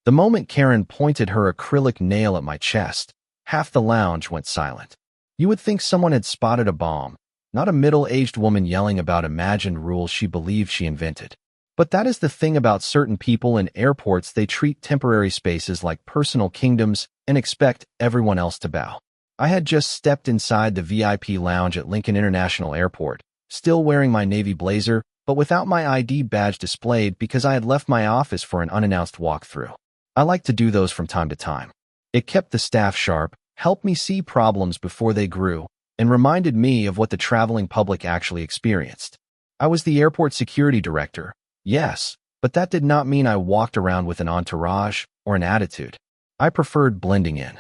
The moment Karen pointed her acrylic nail at my chest, half the lounge went silent. You would think someone had spotted a bomb, not a middle-aged woman yelling about imagined rules she believed she invented. But that is the thing about certain people in airports. They treat temporary spaces like personal kingdoms and expect everyone else to bow. I had just stepped inside the VIP lounge at Lincoln International Airport, still wearing my navy blazer, but without my ID badge displayed because I had left my office for an unannounced walkthrough. I like to do those from time to time. It kept the staff sharp, helped me see problems before they grew, and reminded me of what the traveling public actually experienced. I was the airport security director, yes, but that did not mean I walked around with an entourage or an attitude. I preferred blending in.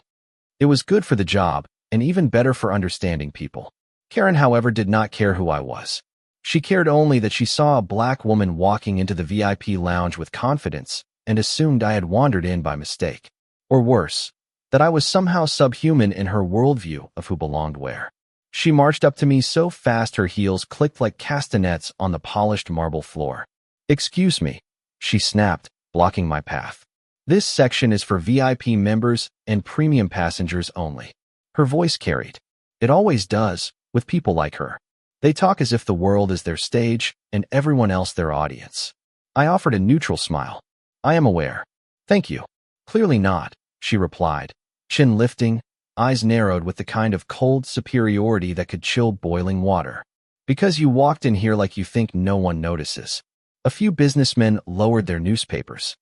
It was good for the job, and even better for understanding people. Karen, however, did not care who I was. She cared only that she saw a black woman walking into the VIP lounge with confidence and assumed I had wandered in by mistake. Or worse, that I was somehow subhuman in her worldview of who belonged where. She marched up to me so fast her heels clicked like castanets on the polished marble floor. "Excuse me," she snapped, blocking my path. "This section is for VIP members and premium passengers only." Her voice carried. It always does, with people like her. They talk as if the world is their stage and everyone else their audience. I offered a neutral smile. "I am aware." "Thank you." "Clearly not," she replied, chin lifting, eyes narrowed with the kind of cold superiority that could chill boiling water. "Because you walked in here like you think no one notices." A few businessmen lowered their newspapers.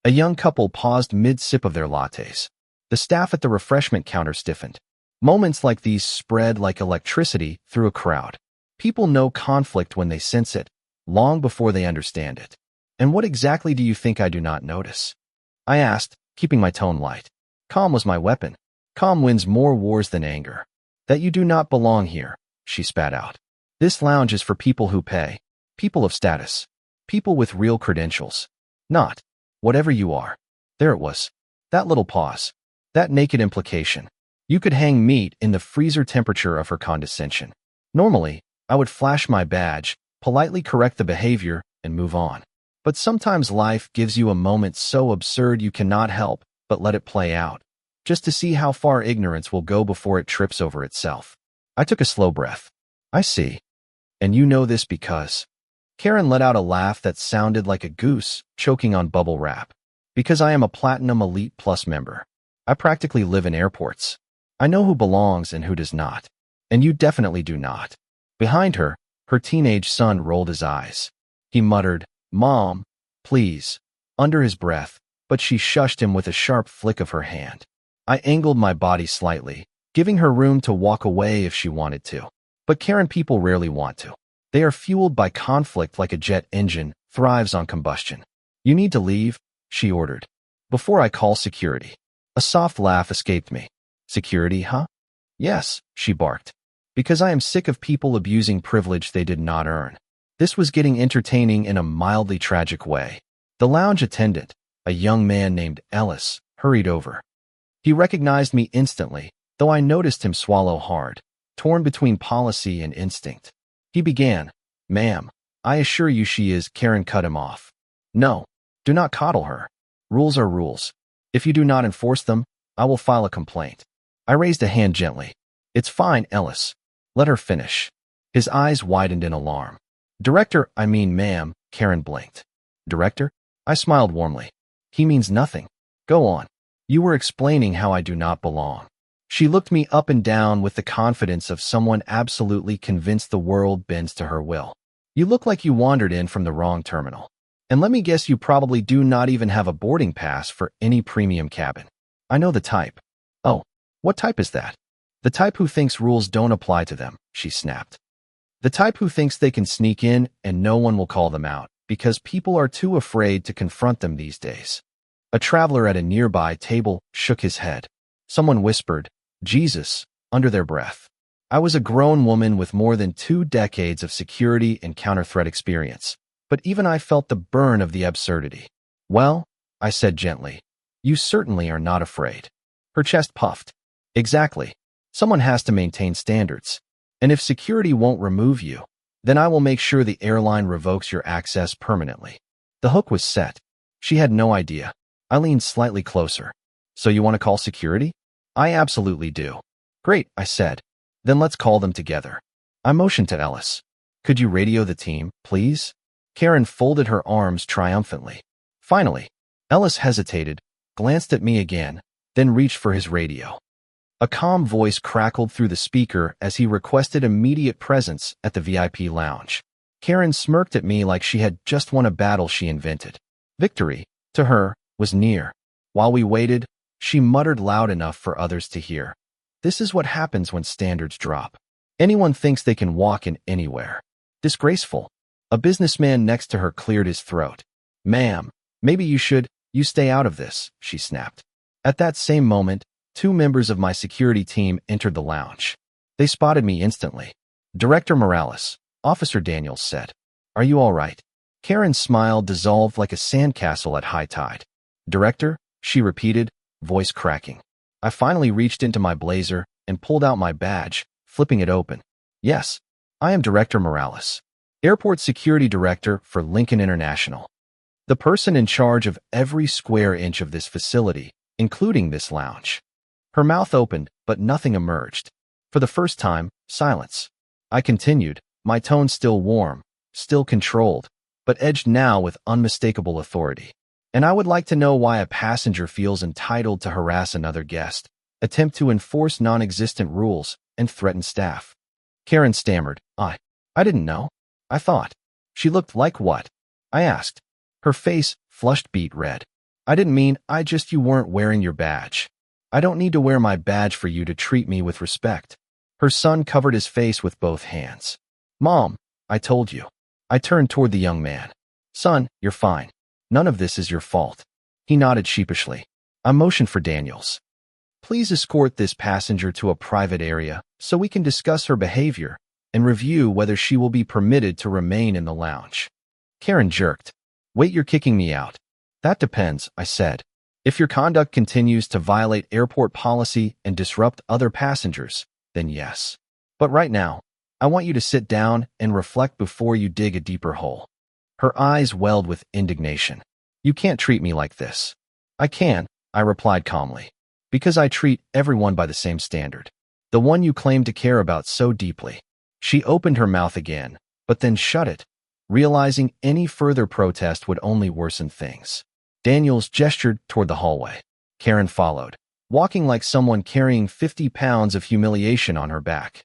A young couple paused mid-sip of their lattes. The staff at the refreshment counter stiffened. Moments like these spread like electricity through a crowd. People know conflict when they sense it, long before they understand it. "And what exactly do you think I do not notice?" I asked, keeping my tone light. Calm was my weapon. Calm wins more wars than anger. "That you do not belong here," she spat out. "This lounge is for people who pay, people of status, people with real credentials. Not whatever you are." There it was. That little pause. That naked implication. You could hang meat in the freezer temperature of her condescension. Normally, I would flash my badge, politely correct the behavior, and move on. But sometimes life gives you a moment so absurd you cannot help but let it play out, just to see how far ignorance will go before it trips over itself. I took a slow breath. "I see. And you know this because..." Karen let out a laugh that sounded like a goose choking on bubble wrap. "Because I am a Platinum Elite Plus member. I practically live in airports. I know who belongs and who does not. And you definitely do not." Behind her, her teenage son rolled his eyes. He muttered, "Mom, please," under his breath, but she shushed him with a sharp flick of her hand. I angled my body slightly, giving her room to walk away if she wanted to. But Karen people rarely want to. They are fueled by conflict like a jet engine thrives on combustion. "You need to leave," she ordered, "before I call security." A soft laugh escaped me. "Security, huh?" "Yes," she barked. "Because I am sick of people abusing privilege they did not earn." This was getting entertaining in a mildly tragic way. The lounge attendant, a young man named Ellis, hurried over. He recognized me instantly, though I noticed him swallow hard, torn between policy and instinct. He began, "Ma'am, I assure you she is..." Karen cut him off. "No, do not coddle her. Rules are rules. If you do not enforce them, I will file a complaint." I raised a hand gently. "It's fine, Ellis. Let her finish." His eyes widened in alarm. "Director, I mean ma'am," Karen blinked. "Director?" I smiled warmly. "He means nothing. Go on. You were explaining how I do not belong." She looked me up and down with the confidence of someone absolutely convinced the world bends to her will. "You look like you wandered in from the wrong terminal. And let me guess, you probably do not even have a boarding pass for any premium cabin. I know the type." "Oh, what type is that?" "The type who thinks rules don't apply to them," she snapped. "The type who thinks they can sneak in and no one will call them out, because people are too afraid to confront them these days." A traveler at a nearby table shook his head. Someone whispered, "Jesus," under their breath. I was a grown woman with more than 2 decades of security and counter-threat experience, but even I felt the burn of the absurdity. "Well," I said gently, "you certainly are not afraid." Her chest puffed. "Exactly. Someone has to maintain standards. And if security won't remove you, then I will make sure the airline revokes your access permanently." The hook was set. She had no idea. I leaned slightly closer. So you want to call security? I absolutely do. Great, I said. Then let's call them together. I motioned to Ellis. Could you radio the team, please? Karen folded her arms triumphantly. Finally, Ellis hesitated, glanced at me again, then reached for his radio. A calm voice crackled through the speaker as he requested immediate presence at the VIP lounge. Karen smirked at me like she had just won a battle she invented. Victory, to her, was near. While we waited, she muttered loud enough for others to hear. This is what happens when standards drop. Anyone thinks they can walk in anywhere. Disgraceful. A businessman next to her cleared his throat. Ma'am, maybe you stay out of this, she snapped. At that same moment, 2 members of my security team entered the lounge. They spotted me instantly. Director Morales, Officer Daniels said. Are you all right? Karen's smile dissolved like a sandcastle at high tide. Director, she repeated, voice cracking. I finally reached into my blazer and pulled out my badge, flipping it open. Yes, I am Director Morales, Airport Security Director for Lincoln International. The person in charge of every square inch of this facility, including this lounge. Her mouth opened, but nothing emerged. For the first time, silence. I continued, my tone still warm, still controlled, but edged now with unmistakable authority. And I would like to know why a passenger feels entitled to harass another guest, attempt to enforce non-existent rules, and threaten staff. Karen stammered, I didn't know. I thought. She looked like what? I asked. Her face flushed beet red. I didn't mean, you weren't wearing your badge. I don't need to wear my badge for you to treat me with respect. Her son covered his face with both hands. Mom, I told you. I turned toward the young man. Son, you're fine. None of this is your fault. He nodded sheepishly. I motioned for Daniels. Please escort this passenger to a private area so we can discuss her behavior and review whether she will be permitted to remain in the lounge. Karen jerked. Wait, you're kicking me out. That depends, I said. If your conduct continues to violate airport policy and disrupt other passengers, then yes. But right now, I want you to sit down and reflect before you dig a deeper hole. Her eyes welled with indignation. You can't treat me like this. I can, I replied calmly, because I treat everyone by the same standard. The one you claim to care about so deeply. She opened her mouth again, but then shut it, realizing any further protest would only worsen things. Daniels gestured toward the hallway. Karen followed, walking like someone carrying 50 pounds of humiliation on her back.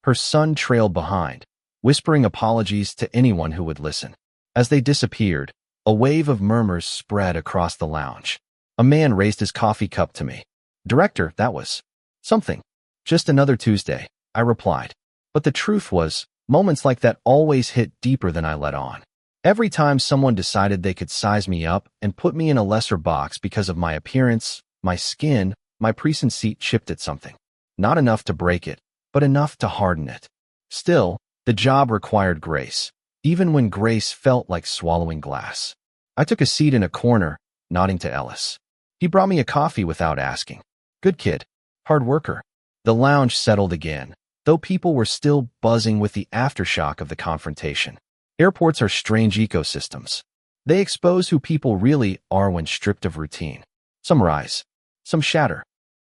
Her son trailed behind, whispering apologies to anyone who would listen. As they disappeared, a wave of murmurs spread across the lounge. A man raised his coffee cup to me. Director, that was something. Just another Tuesday, I replied. But the truth was, moments like that always hit deeper than I let on. Every time someone decided they could size me up and put me in a lesser box because of my appearance, my skin, my preconceived chipped at something. Not enough to break it, but enough to harden it. Still, the job required grace, even when grace felt like swallowing glass. I took a seat in a corner, nodding to Ellis. He brought me a coffee without asking. Good kid. Hard worker. The lounge settled again, though people were still buzzing with the aftershock of the confrontation. Airports are strange ecosystems. They expose who people really are when stripped of routine. Some rise. Some shatter.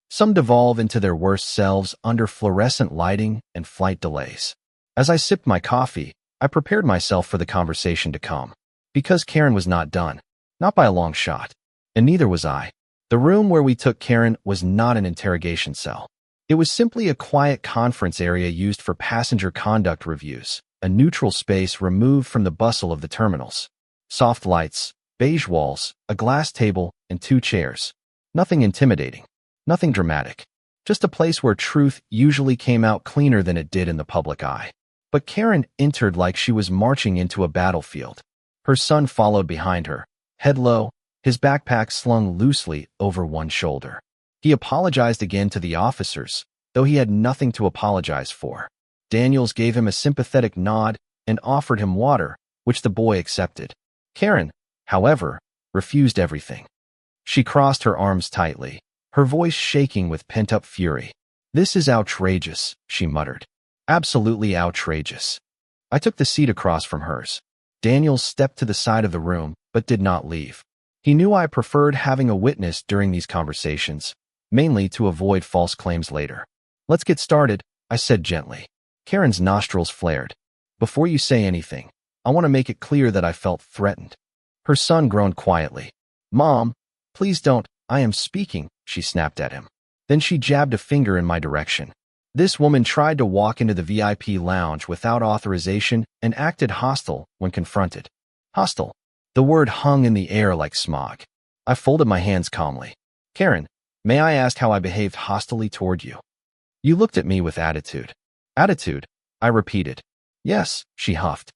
Some devolve into their worst selves under fluorescent lighting and flight delays. As I sipped my coffee, I prepared myself for the conversation to come. Because Karen was not done. Not by a long shot. And neither was I. The room where we took Karen was not an interrogation cell. It was simply a quiet conference area used for passenger conduct reviews, a neutral space removed from the bustle of the terminals. Soft lights, beige walls, a glass table, and 2 chairs. Nothing intimidating. Nothing dramatic. Just a place where truth usually came out cleaner than it did in the public eye. But Karen entered like she was marching into a battlefield. Her son followed behind her, head low, his backpack slung loosely over one shoulder. He apologized again to the officers, though he had nothing to apologize for. Daniels gave him a sympathetic nod and offered him water, which the boy accepted. Karen, however, refused everything. She crossed her arms tightly, her voice shaking with pent-up fury. This is outrageous, she muttered. Absolutely outrageous. I took the seat across from hers. Daniels stepped to the side of the room, but did not leave. He knew I preferred having a witness during these conversations, mainly to avoid false claims later. Let's get started, I said gently. Karen's nostrils flared. Before you say anything, I want to make it clear that I felt threatened. Her son groaned quietly. Mom, please don't, I am speaking, she snapped at him. Then she jabbed a finger in my direction. This woman tried to walk into the VIP lounge without authorization and acted hostile when confronted. Hostile. The word hung in the air like smog. I folded my hands calmly. Karen, may I ask how I behaved hostilely toward you? You looked at me with attitude. Attitude, I repeated. Yes, she huffed.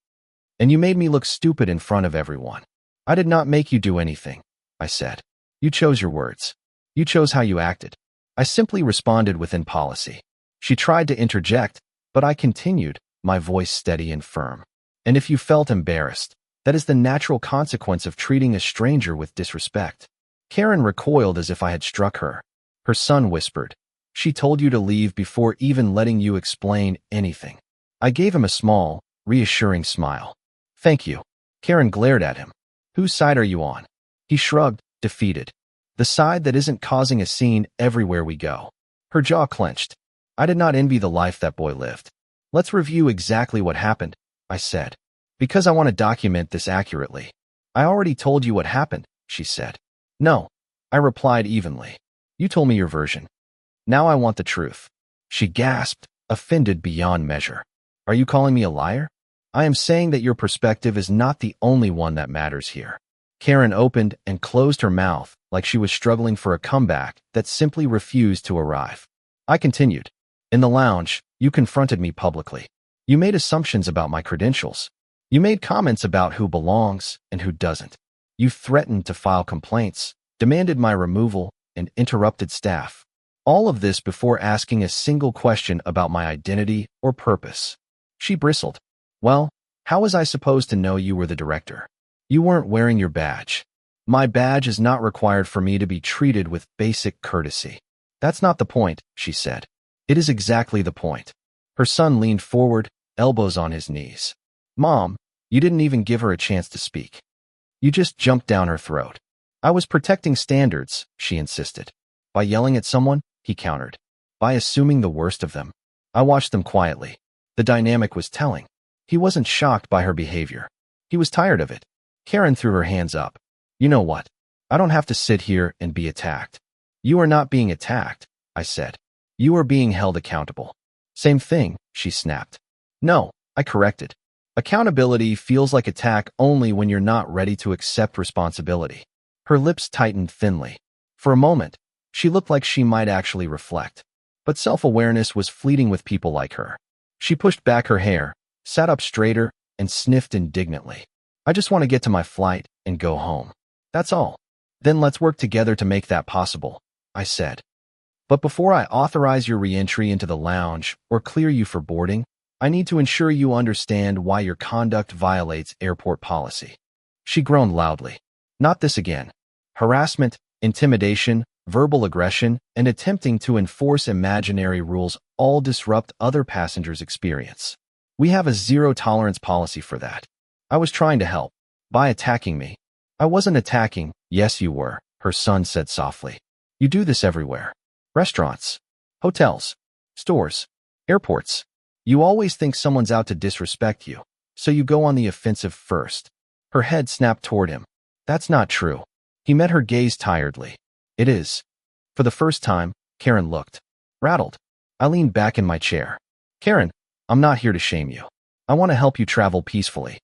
And you made me look stupid in front of everyone. I did not make you do anything, I said. You chose your words. You chose how you acted. I simply responded within policy. She tried to interject, but I continued, my voice steady and firm. And if you felt embarrassed, that is the natural consequence of treating a stranger with disrespect. Karen recoiled as if I had struck her. Her son whispered, She told you to leave before even letting you explain anything. I gave him a small, reassuring smile. Thank you. Karen glared at him. Whose side are you on? He shrugged, defeated. The side that isn't causing a scene everywhere we go. Her jaw clenched. I did not envy the life that boy lived. Let's review exactly what happened, I said. Because I want to document this accurately. I already told you what happened, she said. No, I replied evenly. You told me your version. Now I want the truth. She gasped, offended beyond measure. Are you calling me a liar? I am saying that your perspective is not the only one that matters here. Karen opened and closed her mouth like she was struggling for a comeback that simply refused to arrive. I continued. In the lounge, you confronted me publicly. You made assumptions about my credentials. You made comments about who belongs and who doesn't. You threatened to file complaints, demanded my removal, and interrupted staff. All of this before asking a single question about my identity or purpose. She bristled. Well, how was I supposed to know you were the director? You weren't wearing your badge. My badge is not required for me to be treated with basic courtesy. That's not the point, she said. It is exactly the point. Her son leaned forward, elbows on his knees. Mom, you didn't even give her a chance to speak. You just jumped down her throat. I was protecting standards, she insisted. By yelling at someone, he countered. By assuming the worst of them. I watched them quietly. The dynamic was telling. He wasn't shocked by her behavior. He was tired of it. Karen threw her hands up. You know what? I don't have to sit here and be attacked. You are not being attacked, I said. You are being held accountable. Same thing, she snapped. No, I corrected. Accountability feels like attack only when you're not ready to accept responsibility. Her lips tightened thinly. For a moment, she looked like she might actually reflect. But self-awareness was fleeting with people like her. She pushed back her hair, sat up straighter, and sniffed indignantly. I just want to get to my flight and go home. That's all. Then let's work together to make that possible, I said. But before I authorize your re-entry into the lounge or clear you for boarding, I need to ensure you understand why your conduct violates airport policy. She groaned loudly. Not this again. Harassment, intimidation, verbal aggression, and attempting to enforce imaginary rules all disrupt other passengers' experience. We have a zero-tolerance policy for that. I was trying to help. By attacking me. I wasn't attacking. Yes, you were, her son said softly. You do this everywhere. Restaurants, hotels, stores, airports. You always think someone's out to disrespect you, so you go on the offensive first. Her head snapped toward him. That's not true. He met her gaze tiredly. It is. For the first time, Karen looked rattled. I leaned back in my chair. Karen, I'm not here to shame you. I want to help you travel peacefully.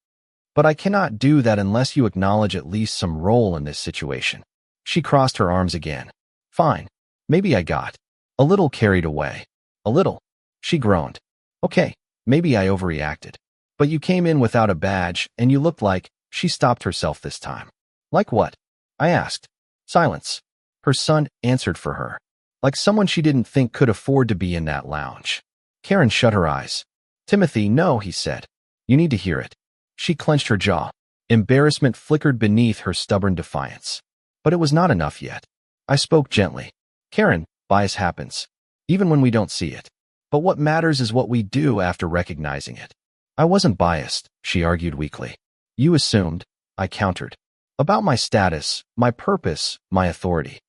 But I cannot do that unless you acknowledge at least some role in this situation. She crossed her arms again. Fine. Maybe I got a little carried away. A little. She groaned. Okay, maybe I overreacted. But you came in without a badge, and you looked like, she stopped herself this time. Like what? I asked. Silence. Her son answered for her. Like someone she didn't think could afford to be in that lounge. Karen shut her eyes. Timothy, no, he said. You need to hear it. She clenched her jaw. Embarrassment flickered beneath her stubborn defiance. But it was not enough yet. I spoke gently. Karen, bias happens. Even when we don't see it. But what matters is what we do after recognizing it. I wasn't biased, she argued weakly. You assumed, I countered. About my status, my purpose, my authority.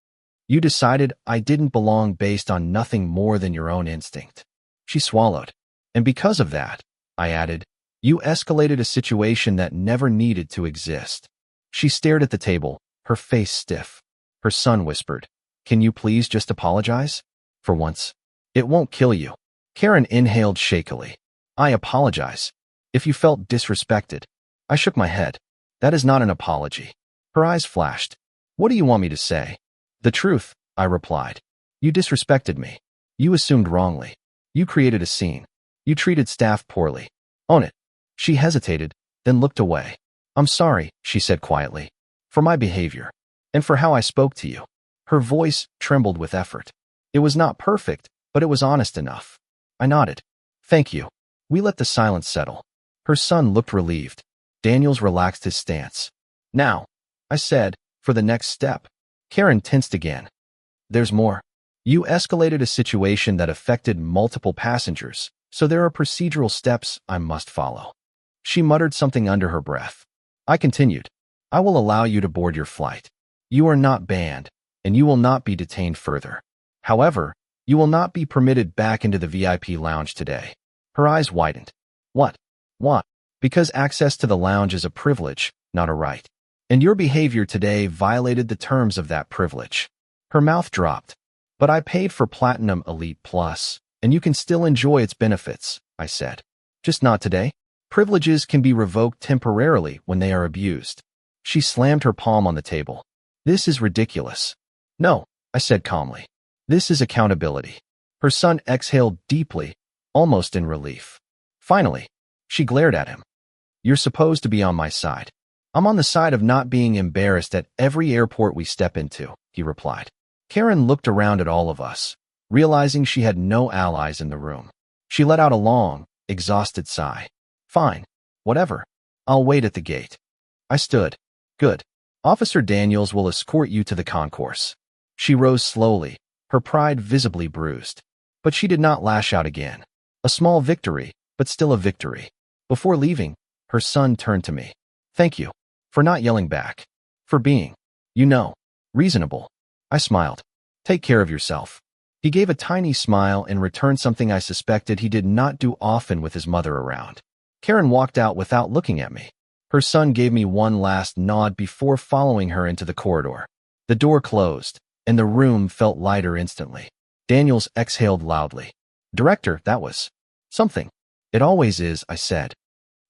You decided I didn't belong based on nothing more than your own instinct. She swallowed. And because of that, I added, you escalated a situation that never needed to exist. She stared at the table, her face stiff. Her son whispered, can you please just apologize? For once. It won't kill you. Karen inhaled shakily. I apologize. If you felt disrespected. I shook my head. That is not an apology. Her eyes flashed. What do you want me to say? The truth, I replied. You disrespected me. You assumed wrongly. You created a scene. You treated staff poorly. Own it. She hesitated, then looked away. I'm sorry, she said quietly, for my behavior, and for how I spoke to you. Her voice trembled with effort. It was not perfect, but it was honest enough. I nodded. Thank you. We let the silence settle. Her son looked relieved. Daniels relaxed his stance. Now, I said, for the next step. Karen tensed again. There's more. You escalated a situation that affected multiple passengers, so there are procedural steps I must follow. She muttered something under her breath. I continued. I will allow you to board your flight. You are not banned, and you will not be detained further. However, you will not be permitted back into the VIP lounge today. Her eyes widened. What? What? Because access to the lounge is a privilege, not a right. And your behavior today violated the terms of that privilege. Her mouth dropped. But I paid for Platinum Elite Plus, and you can still enjoy its benefits, I said. Just not today. Privileges can be revoked temporarily when they are abused. She slammed her palm on the table. This is ridiculous. No, I said calmly. This is accountability. Her son exhaled deeply, almost in relief. Finally, she glared at him. You're supposed to be on my side. I'm on the side of not being embarrassed at every airport we step into, he replied. Karen looked around at all of us, realizing she had no allies in the room. She let out a long, exhausted sigh. Fine. Whatever. I'll wait at the gate. I stood. Good. Officer Daniels will escort you to the concourse. She rose slowly, her pride visibly bruised. But she did not lash out again. A small victory, but still a victory. Before leaving, her son turned to me. Thank you. For not yelling back. For being, reasonable. I smiled. Take care of yourself. He gave a tiny smile and returned something I suspected he did not do often with his mother around. Karen walked out without looking at me. Her son gave me one last nod before following her into the corridor. The door closed, and the room felt lighter instantly. Daniels exhaled loudly. Director, that was something. It always is, I said.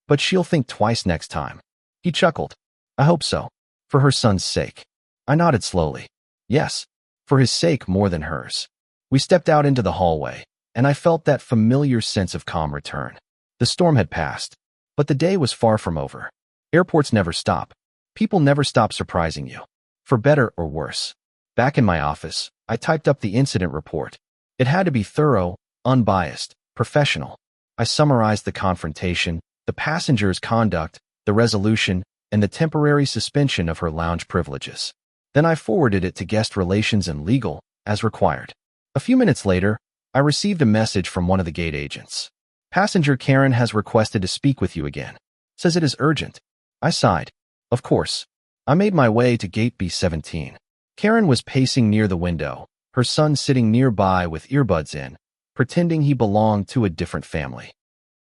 But she'll think twice next time. He chuckled. I hope so. For her son's sake. I nodded slowly. Yes, for his sake more than hers. We stepped out into the hallway, and I felt that familiar sense of calm return. The storm had passed, but the day was far from over. Airports never stop. People never stop surprising you. For better or worse. Back in my office, I typed up the incident report. It had to be thorough, unbiased, professional. I summarized the confrontation, the passenger's conduct, the resolution, and the temporary suspension of her lounge privileges. Then I forwarded it to guest relations and legal, as required. A few minutes later, I received a message from one of the gate agents. Passenger Karen has requested to speak with you again. Says it is urgent. I sighed. Of course. I made my way to gate B17. Karen was pacing near the window, her son sitting nearby with earbuds in, pretending he belonged to a different family.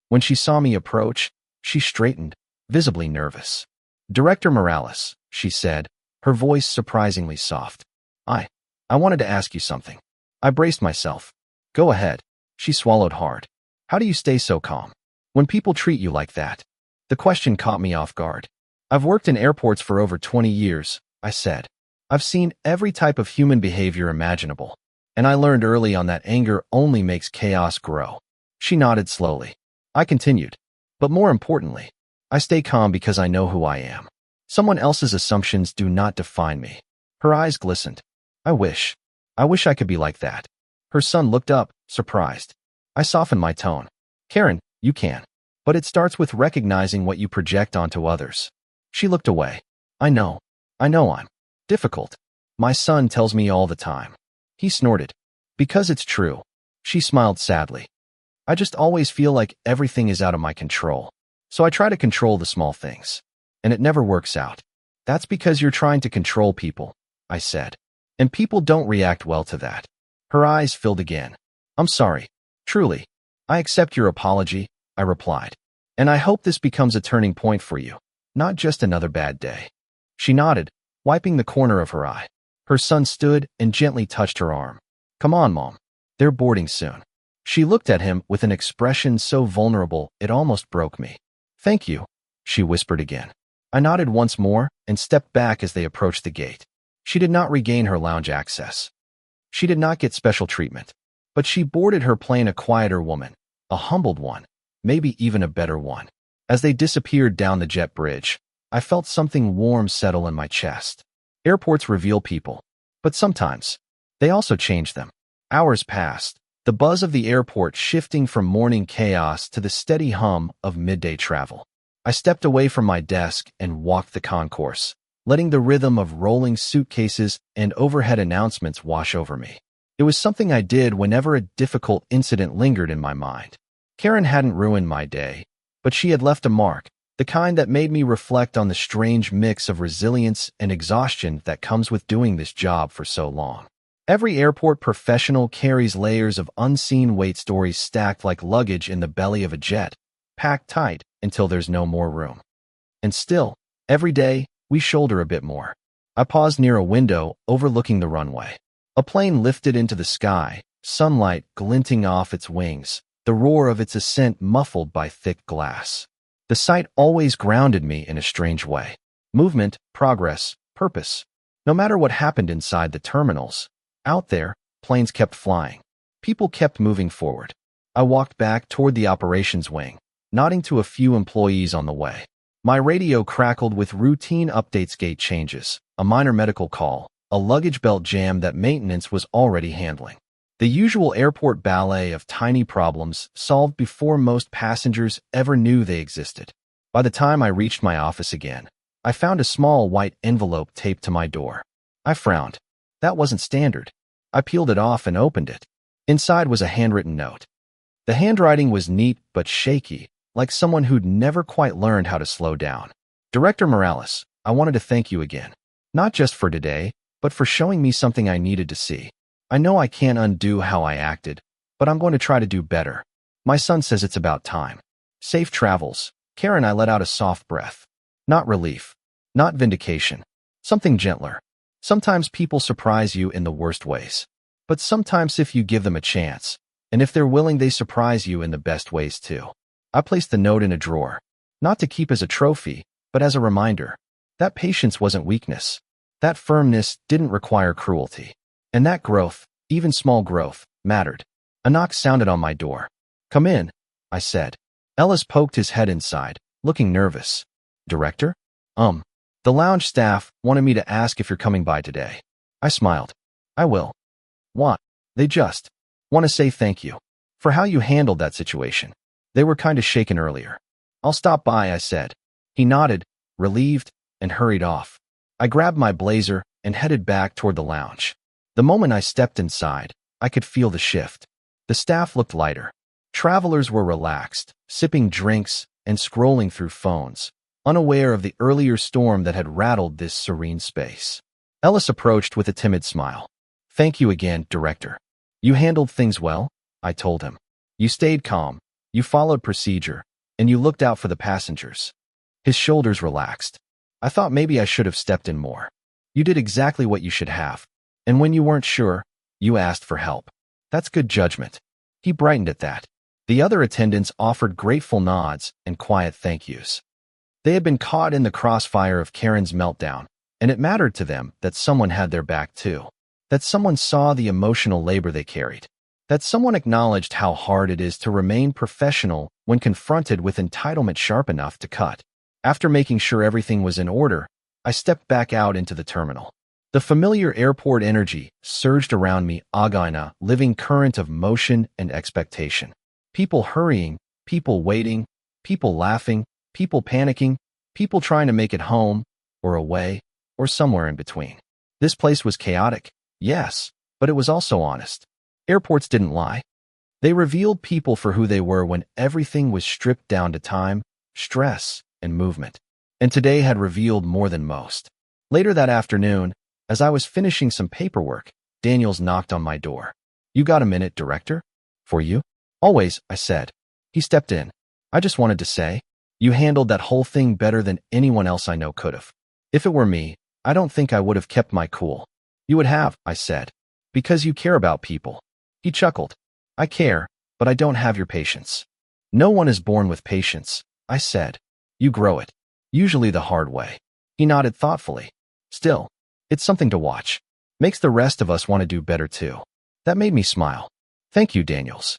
When she saw me approach, she straightened, visibly nervous. Director Morales, she said, her voice surprisingly soft. I wanted to ask you something. I braced myself. Go ahead. She swallowed hard. How do you stay so calm when people treat you like that? The question caught me off guard. I've worked in airports for over 20 years, I said. I've seen every type of human behavior imaginable, and I learned early on that anger only makes chaos grow. She nodded slowly. I continued. But more importantly, I stay calm because I know who I am. Someone else's assumptions do not define me. Her eyes glistened. I wish I could be like that. Her son looked up, surprised. I softened my tone. Karen, you can. But it starts with recognizing what you project onto others. She looked away. I know I'm difficult. My son tells me all the time. He snorted. Because it's true. She smiled sadly. I just always feel like everything is out of my control. So I try to control the small things. And it never works out. That's because you're trying to control people, I said. And people don't react well to that. Her eyes filled again. I'm sorry. Truly. I accept your apology, I replied. And I hope this becomes a turning point for you, not just another bad day. She nodded, wiping the corner of her eye. Her son stood and gently touched her arm. Come on, Mom. They're boarding soon. She looked at him with an expression so vulnerable it almost broke me. Thank you, she whispered again. I nodded once more and stepped back as they approached the gate. She did not regain her lounge access. She did not get special treatment, but she boarded her plane a quieter woman, a humbled one, maybe even a better one. As they disappeared down the jet bridge, I felt something warm settle in my chest. Airports reveal people, but sometimes they also change them. Hours passed, the buzz of the airport shifting from morning chaos to the steady hum of midday travel. I stepped away from my desk and walked the concourse, letting the rhythm of rolling suitcases and overhead announcements wash over me. It was something I did whenever a difficult incident lingered in my mind. Karen hadn't ruined my day, but she had left a mark, the kind that made me reflect on the strange mix of resilience and exhaustion that comes with doing this job for so long. Every airport professional carries layers of unseen weight stories stacked like luggage in the belly of a jet, packed tight until there's no more room. And still, every day, we shoulder a bit more. I paused near a window overlooking the runway. A plane lifted into the sky, sunlight glinting off its wings, the roar of its ascent muffled by thick glass. The sight always grounded me in a strange way. Movement, progress, purpose. No matter what happened inside the terminals, out there, planes kept flying. People kept moving forward. I walked back toward the operations wing, nodding to a few employees on the way. My radio crackled with routine updates, gate changes, a minor medical call, a luggage belt jam that maintenance was already handling. The usual airport ballet of tiny problems solved before most passengers ever knew they existed. By the time I reached my office again, I found a small white envelope taped to my door. I frowned. That wasn't standard. I peeled it off and opened it. Inside was a handwritten note. The handwriting was neat but shaky, like someone who'd never quite learned how to slow down. Director Morales, I wanted to thank you again. Not just for today, but for showing me something I needed to see. I know I can't undo how I acted, but I'm going to try to do better. My son says it's about time. Safe travels. Karen, I let out a soft breath. Not relief. Not vindication. Something gentler. Sometimes people surprise you in the worst ways. But sometimes if you give them a chance, and if they're willing, they surprise you in the best ways too. I placed the note in a drawer, not to keep as a trophy, but as a reminder. That patience wasn't weakness. That firmness didn't require cruelty. And that growth, even small growth, mattered. A knock sounded on my door. Come in, I said. Ellis poked his head inside, looking nervous. Director? The lounge staff wanted me to ask if you're coming by today. I smiled. I will. What? They just want to say thank you for how you handled that situation. They were kind of shaken earlier. I'll stop by, I said. He nodded, relieved, and hurried off. I grabbed my blazer and headed back toward the lounge. The moment I stepped inside, I could feel the shift. The staff looked lighter. Travelers were relaxed, sipping drinks and scrolling through phones, unaware of the earlier storm that had rattled this serene space. Ellis approached with a timid smile. Thank you again, Director. You handled things well, I told him. You stayed calm, you followed procedure, and you looked out for the passengers. His shoulders relaxed. I thought maybe I should have stepped in more. You did exactly what you should have. And when you weren't sure, you asked for help. That's good judgment. He brightened at that. The other attendants offered grateful nods and quiet thank yous. They had been caught in the crossfire of Karen's meltdown, and it mattered to them that someone had their back too. That someone saw the emotional labor they carried. That someone acknowledged how hard it is to remain professional when confronted with entitlement sharp enough to cut. After making sure everything was in order, I stepped back out into the terminal. The familiar airport energy surged around me, a living current of motion and expectation. People hurrying, people waiting, people laughing, people panicking, people trying to make it home, or away, or somewhere in between. This place was chaotic, yes, but it was also honest. Airports didn't lie. They revealed people for who they were when everything was stripped down to time, stress, and movement. And today had revealed more than most. Later that afternoon, as I was finishing some paperwork, Daniels knocked on my door. "You got a minute, Director?" "For you?" "Always," I said. He stepped in. "I just wanted to say, you handled that whole thing better than anyone else I know could have. If it were me, I don't think I would have kept my cool." "You would have," I said. "Because you care about people." He chuckled. "I care, but I don't have your patience." "No one is born with patience," I said. "You grow it. Usually the hard way." He nodded thoughtfully. "Still, it's something to watch. Makes the rest of us want to do better too." That made me smile. "Thank you, Daniels."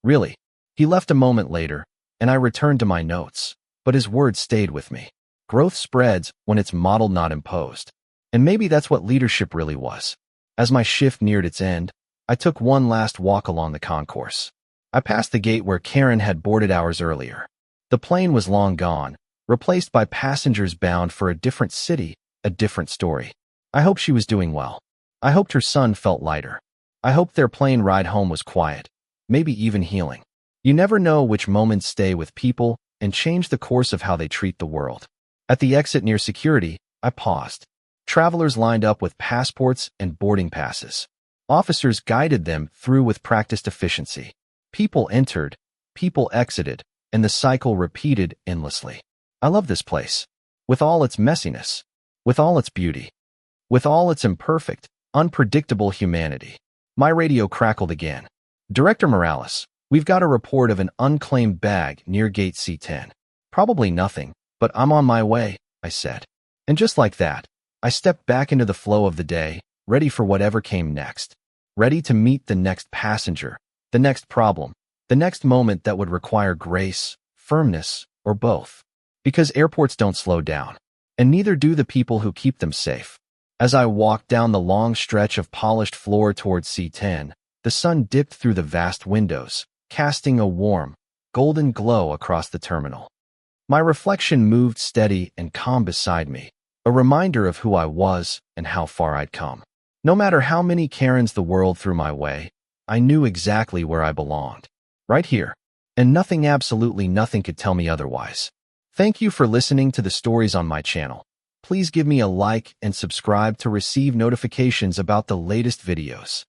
"Really?" He left a moment later, and I returned to my notes, but his words stayed with me. Growth spreads when it's modeled, not imposed. And maybe that's what leadership really was. As my shift neared its end, I took one last walk along the concourse. I passed the gate where Karen had boarded hours earlier. The plane was long gone, replaced by passengers bound for a different city, a different story. I hoped she was doing well. I hoped her son felt lighter. I hoped their plane ride home was quiet, maybe even healing. You never know which moments stay with people and change the course of how they treat the world. At the exit near security, I paused. Travelers lined up with passports and boarding passes. Officers guided them through with practiced efficiency. People entered, people exited, and the cycle repeated endlessly. I love this place. With all its messiness, with all its beauty, with all its imperfect, unpredictable humanity. My radio crackled again. "Director Morales, we've got a report of an unclaimed bag near gate C10. "Probably nothing, but I'm on my way," I said. And just like that, I stepped back into the flow of the day, ready for whatever came next. Ready to meet the next passenger, the next problem, the next moment that would require grace, firmness, or both. Because airports don't slow down, and neither do the people who keep them safe. As I walked down the long stretch of polished floor towards C10, the sun dipped through the vast windows, casting a warm, golden glow across the terminal. My reflection moved steady and calm beside me, a reminder of who I was and how far I'd come. No matter how many Karens the world threw my way, I knew exactly where I belonged. Right here. And nothing, absolutely nothing could tell me otherwise. Thank you for listening to the stories on my channel. Please give me a like and subscribe to receive notifications about the latest videos.